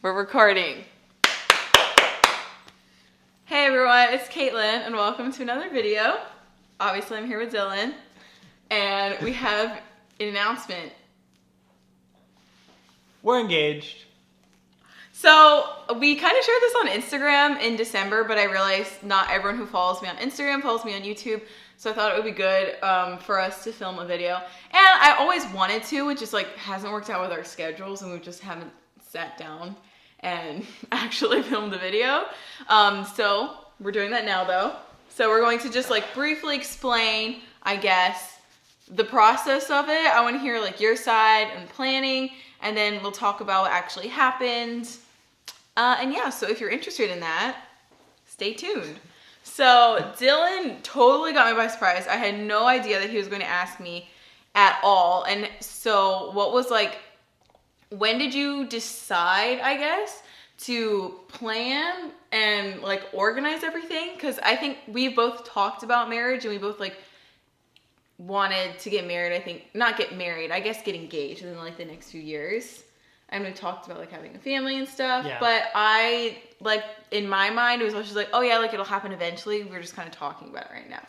We're recording. Hey everyone, it's Caitlin and welcome to another video. Obviously I'm here with Dylan and we have an announcement. We're engaged. So we kind of shared this on Instagram in December, but I realized not everyone who follows me on Instagram follows me on YouTube. So I thought it would be good for us to film a video. And I always wanted to, it just like hasn't worked out with our schedules and we just haven't sat down and actually filmed the video. So we're doing that now though. So we're going to just like briefly explain, I guess, the process of it. I want to hear like your side and planning, and then we'll talk about what actually happened. And yeah, so if you're interested in that, stay tuned. So Dylan totally got me by surprise. I had no idea that he was going to ask me at all. And so what was like, when did you decide, I guess, to plan and like organize everything? Because I think we both talked about marriage and we both like wanted to get married. I think not get married, I guess get engaged in like the next few years. And we talked about like having a family and stuff. Yeah. But I like in my mind it was just like, oh yeah, like it'll happen eventually. We're just kind of talking about it right now.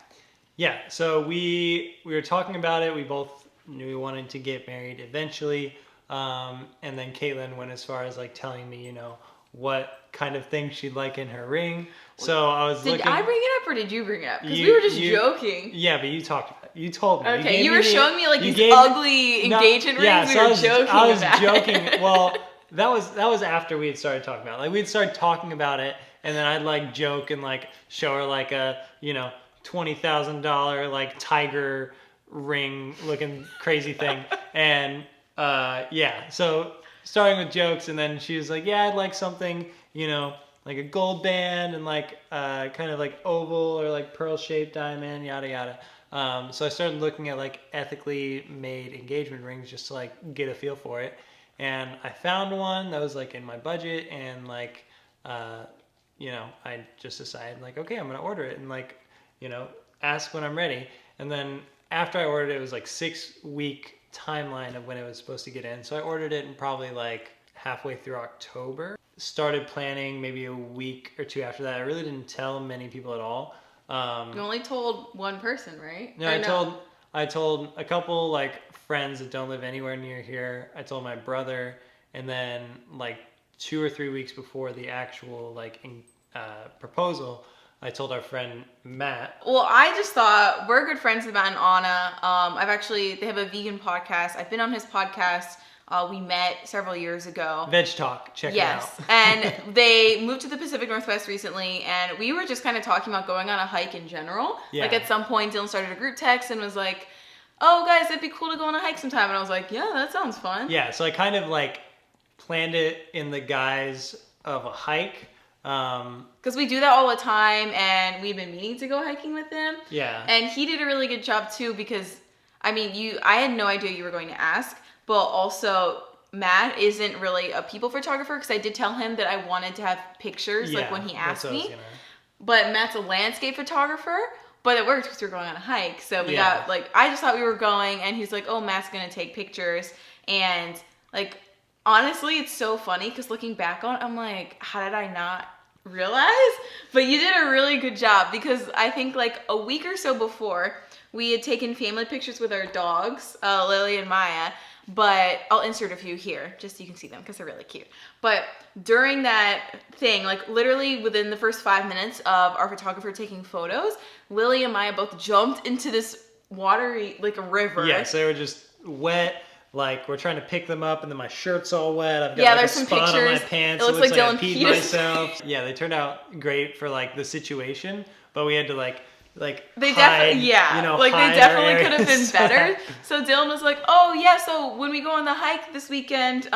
Yeah. So we were talking about it. We both knew we wanted to get married eventually. And then Caitlin went as far as like telling me, you know, what kind of thing she'd like in her ring. So I was looking. Did I bring it up or did you bring it up? Because we were just joking. Yeah, but you talked about it. You told me. Okay, you were showing me like these ugly engagement rings. Yeah, we so were joking I was about joking. It. Well, that was after we had started talking about it. Like we'd started talking about it, and then I'd like joke and like show her like a, you know, $20,000 like tiger ring looking crazy thing. And yeah, so starting with jokes, and then she was like, yeah, I'd like something, you know, like a gold band and like kind of like oval or like pearl shaped diamond, yada yada. So I started looking at like ethically made engagement rings just to like get a feel for it. And I found one that was like in my budget, and like, you know, I just decided like, okay, I'm going to order it and like, you know, ask when I'm ready. And then after I ordered it, it was like 6-week timeline of when it was supposed to get in. So I ordered it in probably like halfway through October. Started planning maybe a week or two after that. I really didn't tell many people at all. You only told one person, right? No, I told a couple like friends that don't live anywhere near here. I told my brother, and then like 2 or 3 weeks before the actual like proposal, I told our friend Matt. Well, I just thought we're good friends with Matt and Anna. They have a vegan podcast. I've been on his podcast. We met several years ago. Veg Talk, check it out. Yes, and they moved to the Pacific Northwest recently, and we were just kind of talking about going on a hike in general. Yeah. Like at some point, Dylan started a group text and was like, oh guys, it'd be cool to go on a hike sometime. And I was like, yeah, that sounds fun. Yeah, so I kind of like planned it in the guise of a hike. Because we do that all the time, and we've been meaning to go hiking with him. Yeah. And he did a really good job too, because I mean, I had no idea you were going to ask, but also Matt isn't really a people photographer, because I did tell him that I wanted to have pictures like when he asked me. But Matt's a landscape photographer, but it worked because we were going on a hike. So we got like, I just thought we were going, and he's like, oh, Matt's gonna take pictures. And like, honestly, it's so funny because looking back on it, I'm like, how did I not realize? But you did a really good job, because I think like a week or so before, we had taken family pictures with our dogs, Lily and Maya, but I'll insert a few here just so you can see them because they're really cute. But during that thing, like literally within the first 5 minutes of our photographer taking photos, Lily and Maya both jumped into this watery, like a river. Yes, they were just wet. Like, we're trying to pick them up, and then my shirt's all wet. I've got like there's a some spot pictures. on my pants. It looks like Dylan I peed myself. Yeah, they turned out great for like the situation, but we had to like they hide, yeah, you know, like they definitely could have been better. So Dylan was like, oh yeah, so when we go on the hike this weekend,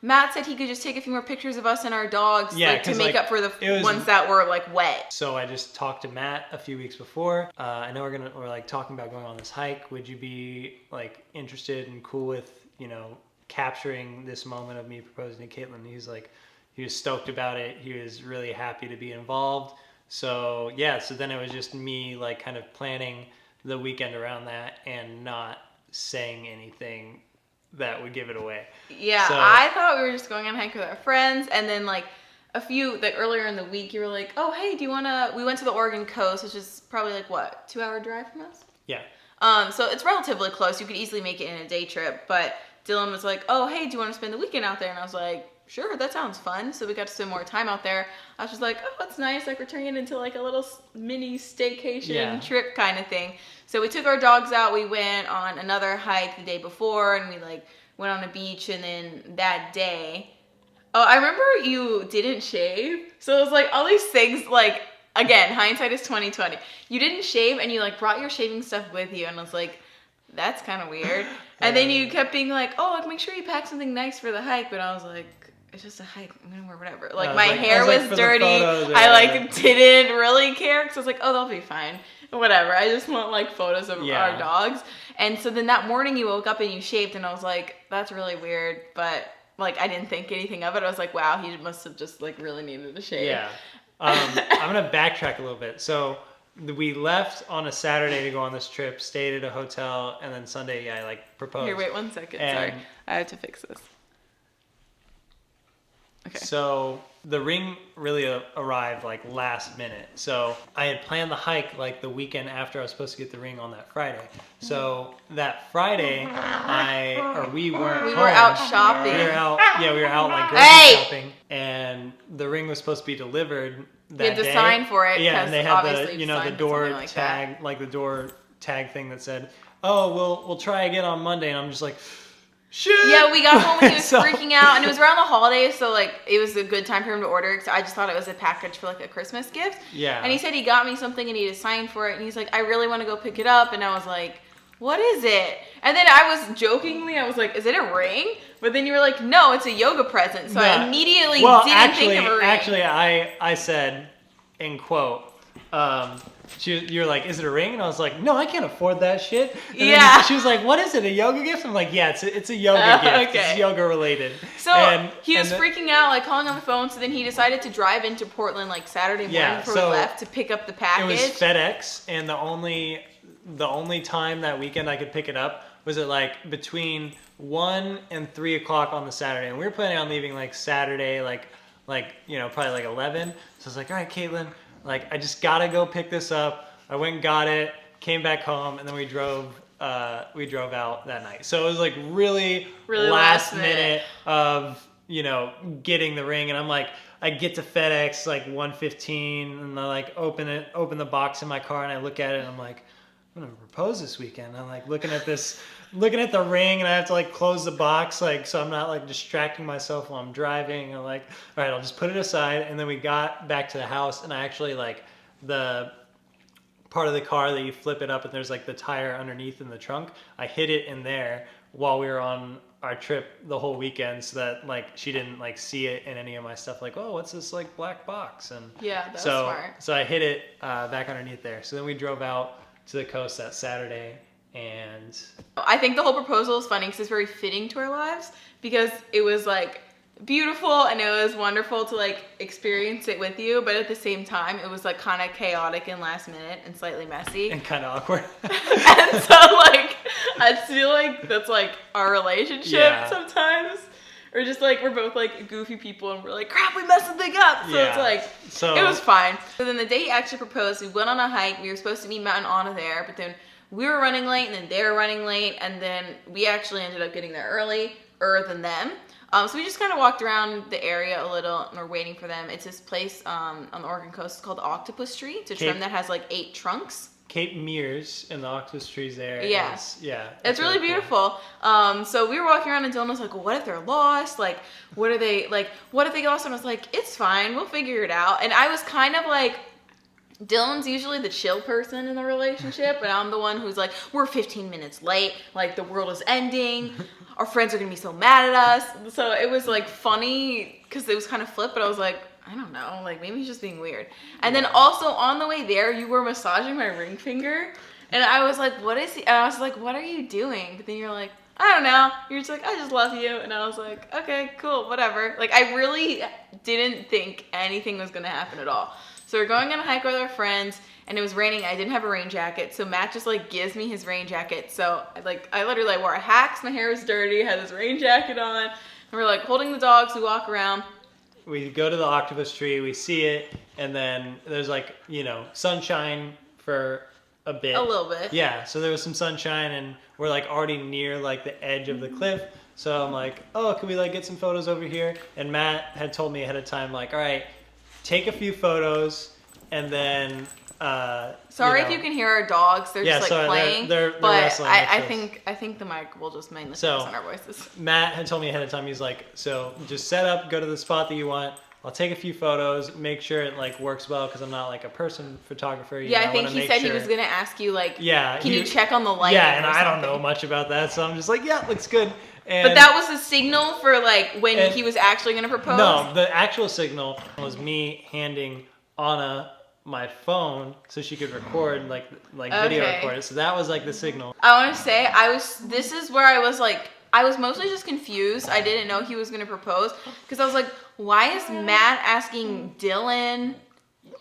Matt said he could just take a few more pictures of us and our dogs, like to make up for the ones that were like wet. So I just talked to Matt a few weeks before. I know we're like talking about going on this hike. Would you be like interested and cool with, you know, capturing this moment of me proposing to Caitlin? He was stoked about it. He was really happy to be involved. So yeah, so then it was just me like kind of planning the weekend around that and not saying anything that would give it away. Yeah, So, I thought we were just going on a hike with our friends, and then like earlier in the week, you were like, "Oh, hey, do you wanna?" We went to the Oregon coast, which is probably like what, 2-hour drive from us. yeah. So it's relatively close. You could easily make it in a day trip, but Dylan was like, "Oh, hey, do you want to spend the weekend out there?" And I was like, "Sure, that sounds fun." So we got to spend more time out there. I was just like, "Oh, that's nice. Like we're turning it into like a little mini staycation trip kind of thing." So we took our dogs out. We went on another hike the day before, and we like went on a beach. And then that day, oh, I remember you didn't shave. So it was like all these things like. Again, hindsight is 20/20. You didn't shave and you like brought your shaving stuff with you, and I was like, that's kind of weird. And then you kept being like, oh, like, make sure you pack something nice for the hike. But I was like, it's just a hike. I'm gonna wear whatever. Like my hair was dirty. I like didn't really care because I was like, oh, they'll be fine. Whatever. I just want like photos of our dogs. And so then that morning you woke up and you shaved, and I was like, that's really weird. But like I didn't think anything of it. I was like, wow, he must have just like really needed a shave. Yeah. I'm going to backtrack a little bit. So we left on a Saturday to go on this trip, stayed at a hotel, and then Sunday, I like proposed. Here, wait 1 second. Sorry. I have to fix this. Okay. So the ring really arrived like last minute. So I had planned the hike like the weekend after I was supposed to get the ring on that Friday. So that Friday, we were out shopping. We were out like grocery shopping, and the ring was supposed to be delivered that day. You had to sign for it. Yeah, and they had the door like tag, that. like the door tag thing that said, "Oh, we'll try again on Monday," and I'm just like. Shit. Yeah, we got home and he was freaking out, and it was around the holidays, so like it was a good time for him to order because I just thought it was a package for like a Christmas gift. Yeah. And he said he got me something and he had to sign for it, and he's like, I really want to go pick it up, and I was like, what is it? And then I was like, is it a ring? But then you were like, no, it's a yoga present. So I immediately didn't think of a ring. Actually, I said, in quote, you're like, is it a ring? And I was like, no, I can't afford that shit. And then she was like, what is it, a yoga gift? I'm like, yeah, it's a yoga gift. Okay. It's yoga related. So he was freaking out, like calling on the phone. So then he decided to drive into Portland like Saturday morning before we left to pick up the package. It was FedEx, and the only time that weekend I could pick it up was at like between 1 and 3 o'clock on the Saturday. And we were planning on leaving like Saturday, like probably like 11. So I was like, all right, Caitlin, like I just gotta go pick this up. I went and got it, came back home, and then we drove out that night. So it was like really last minute of getting the ring, and I'm like, I get to FedEx like 1:15, and I like open the box in my car, and I look at it, and I'm like, I'm gonna propose this weekend. I'm like looking at the ring, and I have to like close the box, like so I'm not like distracting myself while I'm driving. I'm like, all right, I'll just put it aside. And then we got back to the house, and I actually like the part of the car that you flip it up, and there's like the tire underneath in the trunk. I hid it in there while we were on our trip the whole weekend, so that like she didn't like see it in any of my stuff. Like, oh, what's this like black box? And that was smart. So I hid it back underneath there. So then we drove out to the coast that Saturday, and I think the whole proposal is funny because it's very fitting to our lives because it was like beautiful and it was wonderful to like experience it with you, but at the same time it was like kind of chaotic and last minute and slightly messy and kind of awkward. And so like I feel like that's like our relationship sometimes. Or just like we're both like goofy people and we're like, crap, we messed something up. So it's like, it was fine. So then the day he actually proposed, we went on a hike. We were supposed to meet Matt and Anna there, but then we were running late and then they were running late. And then we actually ended up getting there earlier than them. So we just kind of walked around the area a little and we're waiting for them. It's this place on the Oregon coast. It's called the Octopus Tree. It's a trim that has like 8 trunks. Cape Mears and the octopus trees there. Yeah. It's really beautiful. Cool. So we were walking around and Dylan was like, well, what if they're lost? Like, what if they get lost? And I was like, it's fine. We'll figure it out. And I was kind of like, Dylan's usually the chill person in the relationship, and I'm the one who's like, we're 15 minutes late. Like, the world is ending. Our friends are going to be so mad at us. So it was like funny because it was kind of flip, but I was like, I don't know, like maybe he's just being weird. And then also on the way there, you were massaging my ring finger. And I was like, what is he? And I was like, what are you doing? But then you're like, I don't know. You're just like, I just love you. And I was like, okay, cool, whatever. Like I really didn't think anything was going to happen at all. So we're going on a hike with our friends, and it was raining. I didn't have a rain jacket, so Matt just like gives me his rain jacket. So I literally wore a hacks, my hair was dirty, had this rain jacket on, and we're like holding the dogs. We walk around. We go to the octopus tree, we see it, and then there's like, you know, sunshine for a bit. A little bit. Yeah, so there was some sunshine, and we're like already near like the edge of the cliff. So I'm like, oh, can we like get some photos over here? And Matt had told me ahead of time, like, all right, take a few photos, and then sorry if you can hear our dogs. They're just like playing. They're but wrestling. I think the mic will just mainly focus on our voices. Matt had told me ahead of time, he's like, so just set up, go to the spot that you want. I'll take a few photos, make sure it like works well, because I'm not like a person photographer. Yeah, I think he said he was gonna ask you like, can you check on the lighting? Yeah, and I don't know much about that, so I'm just like, yeah, looks good. And but that was the signal for like when he was actually gonna propose? No, the actual signal was me handing Anna my phone so she could record like video record it. So that was like the signal. I want to say this is where I was mostly just confused. I didn't know he was going to propose because I was like, why is Matt asking Dylan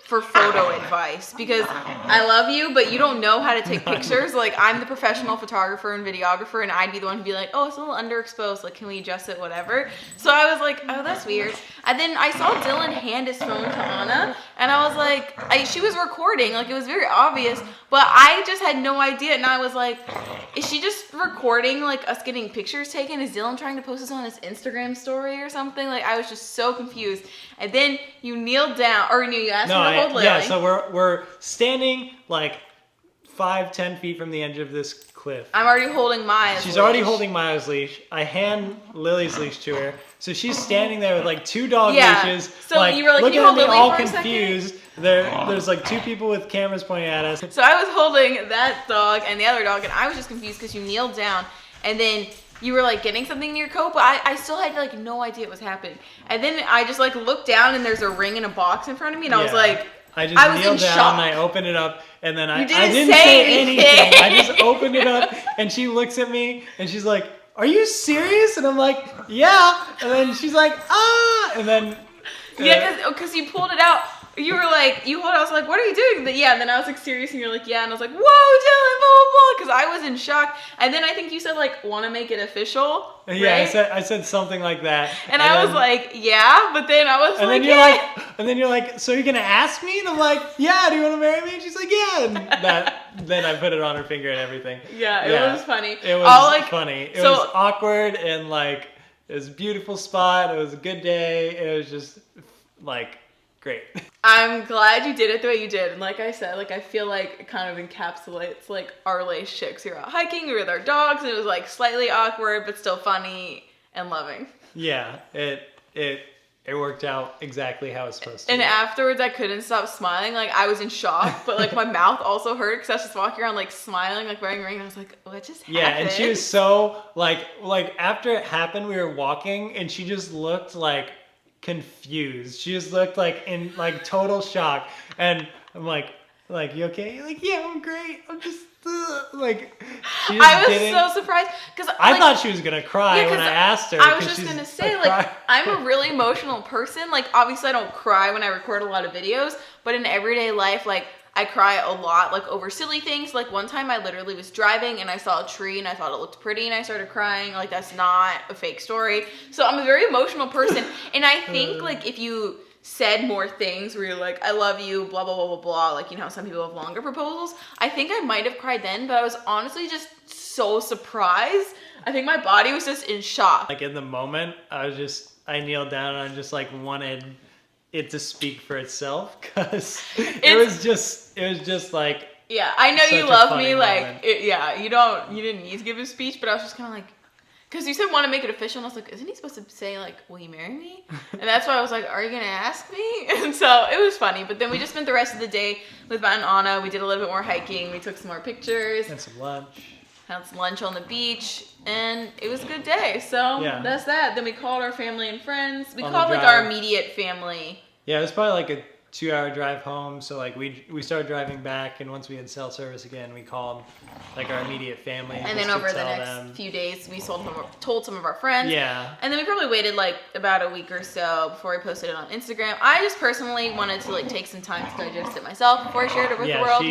for photo advice? Because I love you, but you don't know how to take pictures. Like, I'm the professional photographer and videographer, and I'd be the one to be like, oh, it's a little underexposed. Like, can we adjust it, whatever? So I was like, oh, that's weird. And then I saw Dylan hand his phone to Anna, and I was like, she was recording. Like, it was very obvious, but I just had no idea. And I was like, is she just recording, like, us getting pictures taken? Is Dylan trying to post this on his Instagram story or something? Like, I was just so confused. And then you kneeled down, or you asked me to hold Lily. Yeah, so we're standing like 5-10 feet from the edge of this cliff. I'm already holding Maya's She's leash. already holding Maya's leash. I hand Lily's leash to her. So she's standing there with like 2 dog leashes. So like, you were like, looking can you hold at me Lily all for confused. There's like 2 people with cameras pointing at us. So I was holding that dog and the other dog, and I was just confused because you kneeled down, and then you were like getting something in your coat, but I still had like no idea what was happening. And then I just like looked down, and there's a ring in a box in front of me, and I was like, I was in kneeled down shock. and I opened it up, and then I didn't say anything. I just opened it up, and she looks at me and she's like, "Are you serious?" And I'm like, "Yeah." And then she's like, "Ah!" And then because you pulled it out. You were like, you hold it. I was like, what are you doing? Yeah, and then I was like serious, and you're like, yeah, and I was like, whoa, Dylan, blah blah blah, because I was in shock. And then I think you said like, want to make it official. Yeah, right? I said something like that. And I was like, yeah, but then I was and like, then you're like, and then you're like, so you're gonna ask me? And I'm like, yeah. Do you want to marry me? And she's like, yeah. And then I put it on her finger and everything. Yeah, it was funny. It was funny. It was awkward and like it was a beautiful spot. It was a good day. It was just like great. I'm glad you did it the way you did. And like I said, like I feel like it kind of encapsulates like our relationship. 'Cause we were out hiking, we were with our dogs, and it was like slightly awkward, but still funny and loving. Yeah, it worked out exactly how it's supposed to. And afterwards, I couldn't stop smiling. Like I was in shock, but like my mouth also hurt because I was just walking around like smiling, like wearing a ring. And I was like, what just happened? Yeah, and she was so like after it happened, we were walking, and she just looked like confused. She just looked like in like total shock, and I'm like you okay? You're like, yeah, I'm great. I'm just like. I was so surprised because I thought she was gonna cry when I asked her. I was just gonna say like I'm a really emotional person. Like obviously I don't cry when I record a lot of videos, but in everyday life, like I cry a lot, like over silly things. Like one time I literally was driving and I saw a tree and I thought it looked pretty and I started crying. Like that's not a fake story. So I'm a very emotional person, and I think like if you said more things where you're like, I love you, blah, blah, blah, blah, blah. Like, you know how some people have longer proposals. I think I might have cried then, but I was honestly just so surprised. I think my body was just in shock. Like in the moment, I kneeled down and I just like wanted it to speak for itself, because it was just like. Yeah, I know you love me. Like, you didn't need to give a speech, but I was just kind of like, because you said want to make it official, and I was like, isn't he supposed to say, like, will you marry me? And that's why I was like, are you going to ask me? And so it was funny. But then we just spent the rest of the day with Matt and Anna. We did a little bit more hiking. We took some more pictures. And some lunch. Had some lunch on the beach. And it was a good day. So that's that. Then we called our family and friends. We called, like, our immediate family. Yeah, it was probably like 2-hour drive home. So like we started driving back, and once we had cell service again, we called like our immediate family. And then over the next few days, we told some of our friends. Yeah. And then we probably waited like about a week or so before we posted it on Instagram. I just personally wanted to like take some time to digest it myself before I shared it with the world.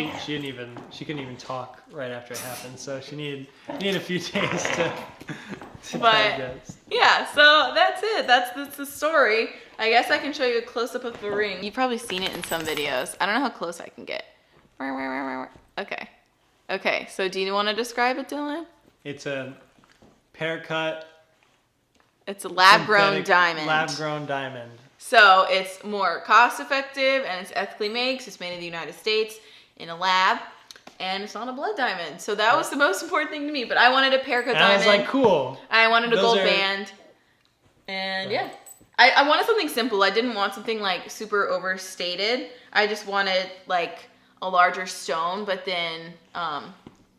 She couldn't even talk right after it happened, so she needed a few days to digest. Yeah, so that's it. That's the story. I guess I can show you a close up of the ring. You've probably seen it in some videos. I don't know how close I can get. Okay. Okay, so do you want to describe it, Dylan? It's a pear cut. It's a lab-grown diamond. Lab-grown diamond. So it's more cost-effective and it's ethically made because it's made in the United States in a lab, and it's not a blood diamond. So that was the most important thing to me. But I wanted a pear cut diamond. I was like, cool. I wanted a gold band, and yeah. I wanted something simple. I didn't want something like super overstated. I just wanted like a larger stone, but then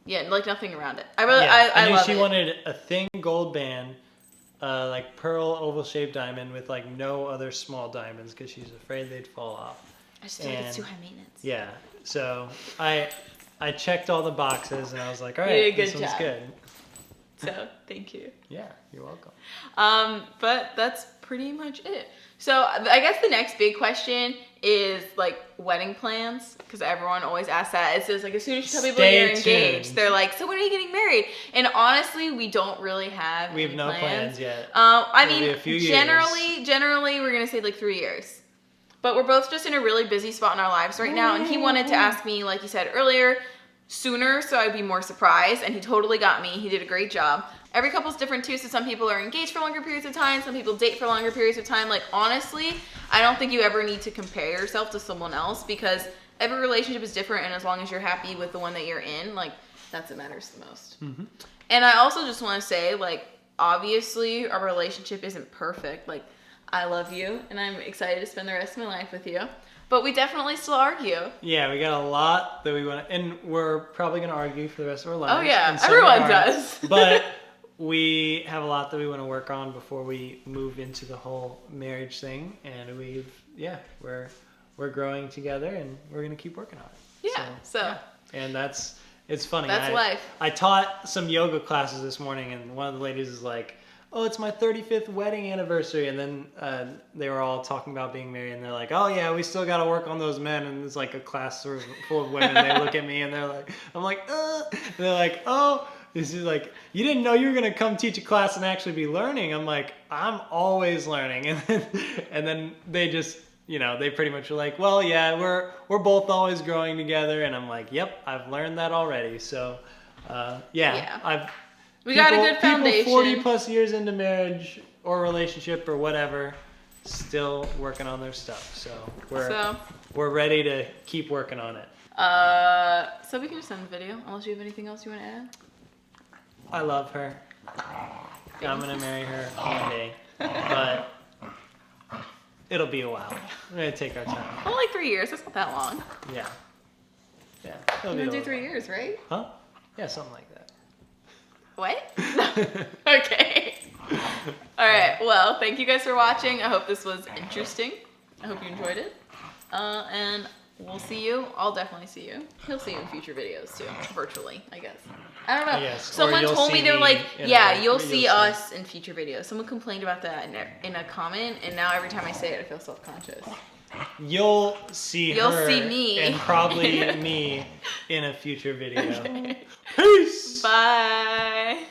yeah, like nothing around it. I knew she wanted a thin gold band, like pearl oval shaped diamond with like no other small diamonds because she's afraid they'd fall off. I just feel like it's too high maintenance. Yeah, so I checked all the boxes and I was like, all right, this one's good. So thank you. Yeah, you're welcome. But that's pretty much it. So I guess the next big question is like wedding plans, because everyone always asks that. It says like as soon as you tell people you're engaged, they're like, so when are you getting married? And honestly, we don't really have We have no plans yet. I mean, generally we're gonna say like 3 years. But we're both just in a really busy spot in our lives right now, and he wanted to ask me, like you said earlier, sooner so I'd be more surprised, and he totally got me. He did a great job. Every couple's different too, so some people are engaged for longer periods of time, some people date for longer periods of time. Like honestly, I don't think you ever need to compare yourself to someone else because every relationship is different, and as long as you're happy with the one that you're in, like that's what matters the most. Mm-hmm. And I also just want to say, like, obviously our relationship isn't perfect. Like, I love you and I'm excited to spend the rest of my life with you. But we definitely still argue. Yeah, we got a lot that we want to, and we're probably going to argue for the rest of our lives. Oh yeah, everyone does. But we have a lot that we want to work on before we move into the whole marriage thing. And we're growing together and we're going to keep working on it. Yeah, so. And it's funny. That's life. I taught some yoga classes this morning, and one of the ladies is like, oh, it's my 35th wedding anniversary. And then they were all talking about being married, and they're like, oh yeah, we still got to work on those men. And it's like a class sort of full of women. They look at me and they're like, I'm like, and they're like, oh, this is like, you didn't know you were going to come teach a class and actually be learning. I'm like, I'm always learning. And then they just, they pretty much were like, well, yeah, we're both always growing together. And I'm like, yep, I've learned that already. So, We got a good foundation. 40 plus years into marriage or relationship or whatever, still working on their stuff. So we're ready to keep working on it. So we can just end the video, unless you have anything else you want to add. I love her. I'm gonna marry her one day, but it'll be a while. We're gonna take our time. Well, like 3 years. That's not that long. Yeah. You're gonna do 3 years, right? Huh? Yeah, something like that. What? Okay. All right. Well, thank you guys for watching. I hope this was interesting. I hope you enjoyed it. And we'll see you. I'll definitely see you. He'll see you in future videos too, virtually, I guess. I don't know. Yes. Someone told me, they're like, yeah, you'll see us in future videos. Someone complained about that in a comment, and now every time I say it, I feel self-conscious. You'll see me. And probably me in a future video. Okay. Peace! Bye!